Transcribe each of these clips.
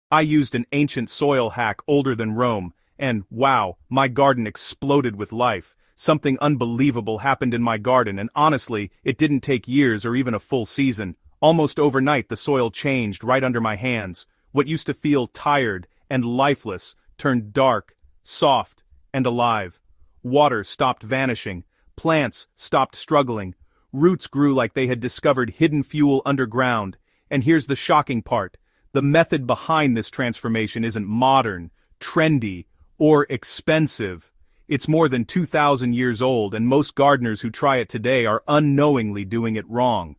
I used an ancient soil hack older than Rome, and wow, my garden exploded with life. Something unbelievable happened in my garden, and honestly, it didn't take years or even a full season. Almost overnight the soil changed right under my hands. What used to feel tired and lifeless turned dark, soft, and alive. Water stopped vanishing, plants stopped struggling, roots grew like they had discovered hidden fuel underground. And here's the shocking part. The method behind this transformation isn't modern, trendy, or expensive. It's more than 2,000 years old, and most gardeners who try it today are unknowingly doing it wrong.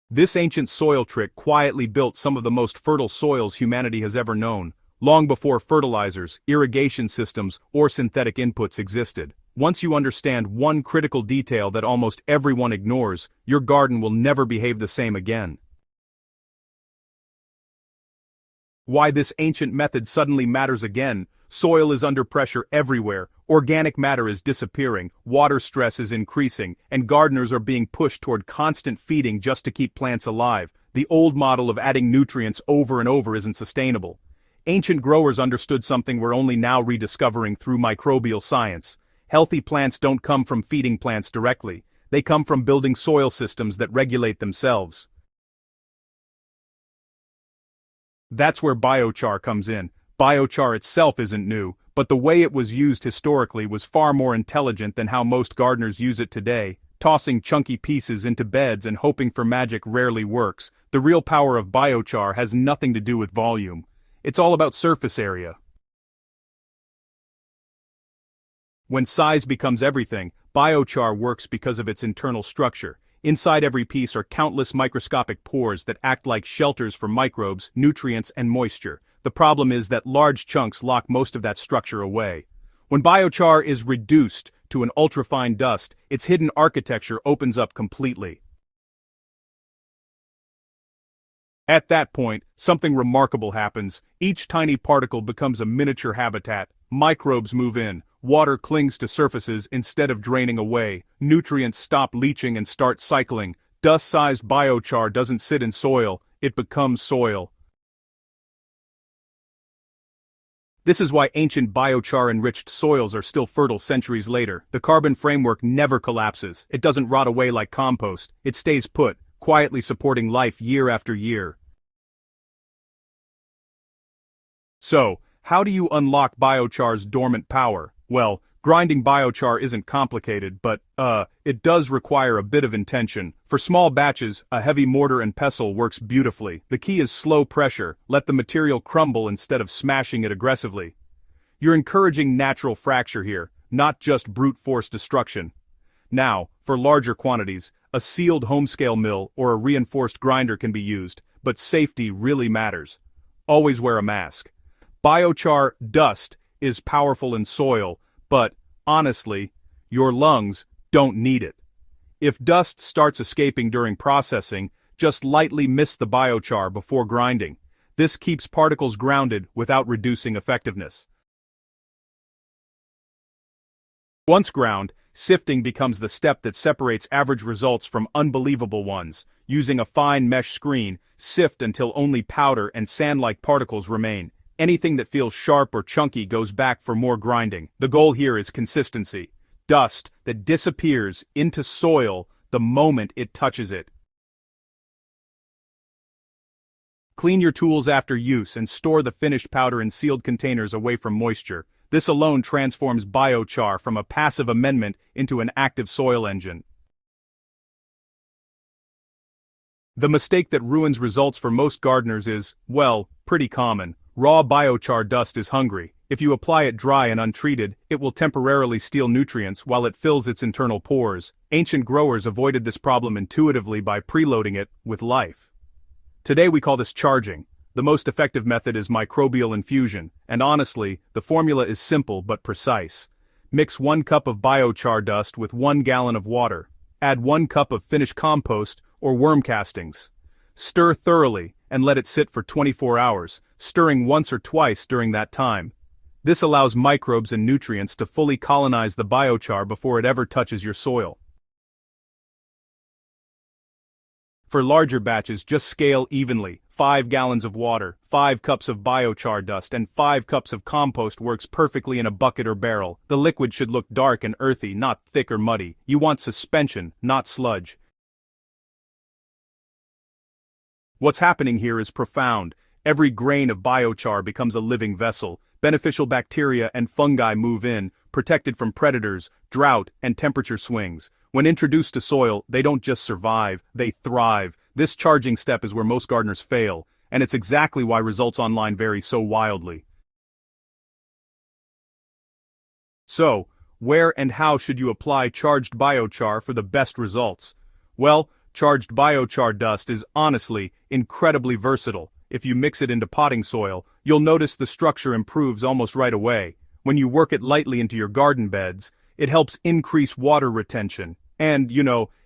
This ancient soil trick quietly built some of the most fertile soils humanity has ever known, long before fertilizers, irrigation systems, or synthetic inputs existed. Once you understand one critical detail that almost everyone ignores, your garden will never behave the same again. Why this ancient method suddenly matters again: soil is under pressure everywhere, organic matter is disappearing, water stress is increasing, and gardeners are being pushed toward constant feeding just to keep plants alive. The old model of adding nutrients over and over isn't sustainable. Ancient growers understood something we're only now rediscovering through microbial science. Healthy plants don't come from feeding plants directly, they come from building soil systems that regulate themselves. That's where biochar comes in. Biochar itself isn't new, but the way it was used historically was far more intelligent than how most gardeners use it today. Tossing chunky pieces into beds and hoping for magic rarely works. The real power of biochar has nothing to do with volume. It's all about surface area. When size becomes everything, biochar works because of its internal structure. Inside every piece are countless microscopic pores that act like shelters for microbes, nutrients, and moisture. The problem is that large chunks lock most of that structure away. When biochar is reduced to an ultrafine dust, its hidden architecture opens up completely. At that point, something remarkable happens. Each tiny particle becomes a miniature habitat. Microbes move in. Water clings to surfaces instead of draining away. Nutrients stop leaching and start cycling. Dust-sized biochar doesn't sit in soil, it becomes soil. This is why ancient biochar-enriched soils are still fertile centuries later. The carbon framework never collapses. It doesn't rot away like compost. It stays put, quietly supporting life year after year. So, how do you unlock biochar's dormant power? Well, grinding biochar isn't complicated, but, it does require a bit of intention. For small batches, a heavy mortar and pestle works beautifully. The key is slow pressure. Let the material crumble instead of smashing it aggressively. You're encouraging natural fracture here, not just brute force destruction. Now, for larger quantities, a sealed home-scale mill or a reinforced grinder can be used, but safety really matters. Always wear a mask. Biochar dust is powerful in soil, but, honestly, your lungs don't need it. If dust starts escaping during processing, just lightly mist the biochar before grinding. This keeps particles grounded without reducing effectiveness. Once ground, sifting becomes the step that separates average results from unbelievable ones. Using a fine mesh screen, sift until only powder and sand-like particles remain. Anything that feels sharp or chunky goes back for more grinding. The goal here is consistency. Dust that disappears into soil the moment it touches it. Clean your tools after use and store the finished powder in sealed containers away from moisture. This alone transforms biochar from a passive amendment into an active soil engine. The mistake that ruins results for most gardeners is, well, pretty common. Raw biochar dust is hungry. If you apply it dry and untreated, it will temporarily steal nutrients while it fills its internal pores. Ancient growers avoided this problem intuitively by preloading it with life. Today we call this charging. The most effective method is microbial infusion, and honestly, the formula is simple but precise. Mix 1 cup of biochar dust with 1 gallon of water. Add 1 cup of finished compost or worm castings. Stir thoroughly and let it sit for 24 hours, stirring once or twice during that time. This allows microbes and nutrients to fully colonize the biochar before it ever touches your soil. For larger batches, just scale evenly. 5 gallons of water, 5 cups of biochar dust, and 5 cups of compost works perfectly in a bucket or barrel. The liquid should look dark and earthy, not thick or muddy. You want suspension, not sludge. What's happening here is profound. Every grain of biochar becomes a living vessel. Beneficial bacteria and fungi move in, protected from predators, drought, and temperature swings. When introduced to soil, they don't just survive, they thrive. This charging step is where most gardeners fail, and it's exactly why results online vary so wildly. So, where and how should you apply charged biochar for the best results? Well, charged biochar dust is honestly incredibly versatile. If you mix it into potting soil, you'll notice the structure improves almost right away. When you work it lightly into your garden beds, it helps increase water retention. And,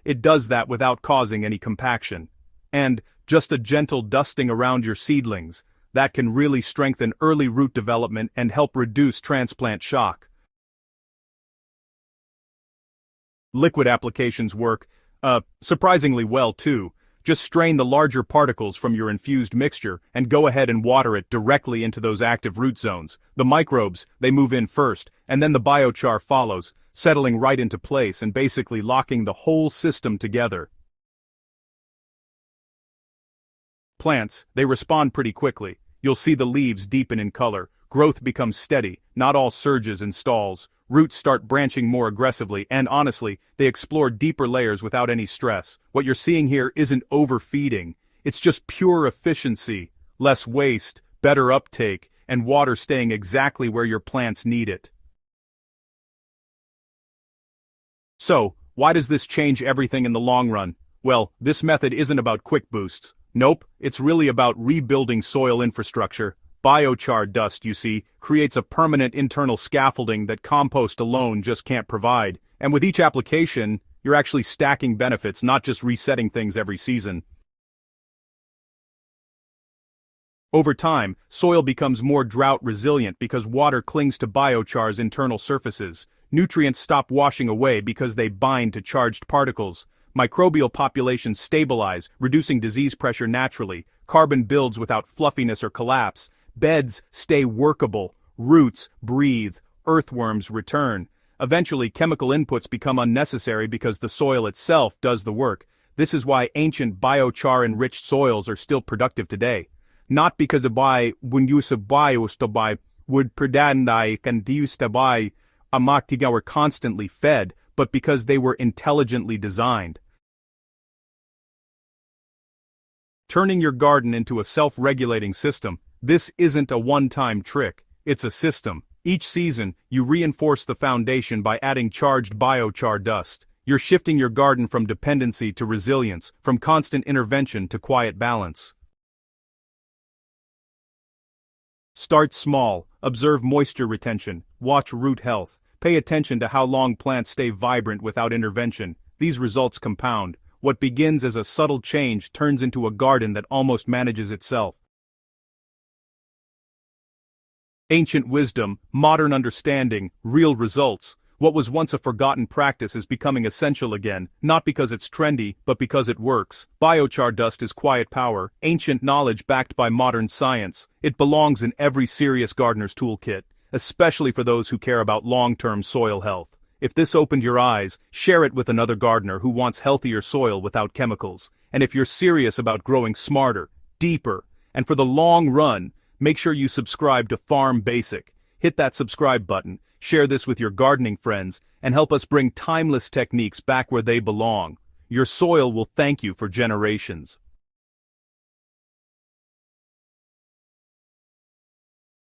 it does that without causing any compaction. And just a gentle dusting around your seedlings, that can really strengthen early root development and help reduce transplant shock. Liquid applications work, surprisingly well too. Just strain the larger particles from your infused mixture and go ahead and water it directly into those active root zones. The microbes, they move in first, and then the biochar follows, settling right into place and basically locking the whole system together. Plants, they respond pretty quickly. You'll see the leaves deepen in color, growth becomes steady, not all surges and stalls, roots start branching more aggressively, and honestly, they explore deeper layers without any stress. What you're seeing here isn't overfeeding, it's just pure efficiency, less waste, better uptake, and water staying exactly where your plants need it. So, why does this change everything in the long run? Well, this method isn't about quick boosts. Nope, it's really about rebuilding soil infrastructure. Biochar dust, you see, creates a permanent internal scaffolding that compost alone just can't provide. And with each application, you're actually stacking benefits, not just resetting things every season. Over time, soil becomes more drought resilient because water clings to biochar's internal surfaces. Nutrients stop washing away because they bind to charged particles. Microbial populations stabilize, reducing disease pressure naturally. Carbon builds without fluffiness or collapse. Beds stay workable. Roots breathe. Earthworms return. Eventually, chemical inputs become unnecessary because the soil itself does the work. This is why ancient biochar-enriched soils are still productive today. Not because of when use of biostabai would predandai and diustabai amatiga were constantly fed, but because they were intelligently designed. Turning your garden into a self-regulating system, this isn't a one-time trick, it's a system. Each season, you reinforce the foundation by adding charged biochar dust. You're shifting your garden from dependency to resilience, from constant intervention to quiet balance. Start small, observe moisture retention, watch root health, pay attention to how long plants stay vibrant without intervention. These results compound. What begins as a subtle change turns into a garden that almost manages itself. Ancient wisdom, modern understanding, real results. What was once a forgotten practice is becoming essential again, not because it's trendy, but because it works. Biochar dust is quiet power, ancient knowledge backed by modern science. It belongs in every serious gardener's toolkit, especially for those who care about long-term soil health. If this opened your eyes, share it with another gardener who wants healthier soil without chemicals. And if you're serious about growing smarter, deeper, and for the long run, make sure you subscribe to Farm Basic. Hit that subscribe button, share this with your gardening friends, and help us bring timeless techniques back where they belong. Your soil will thank you for generations.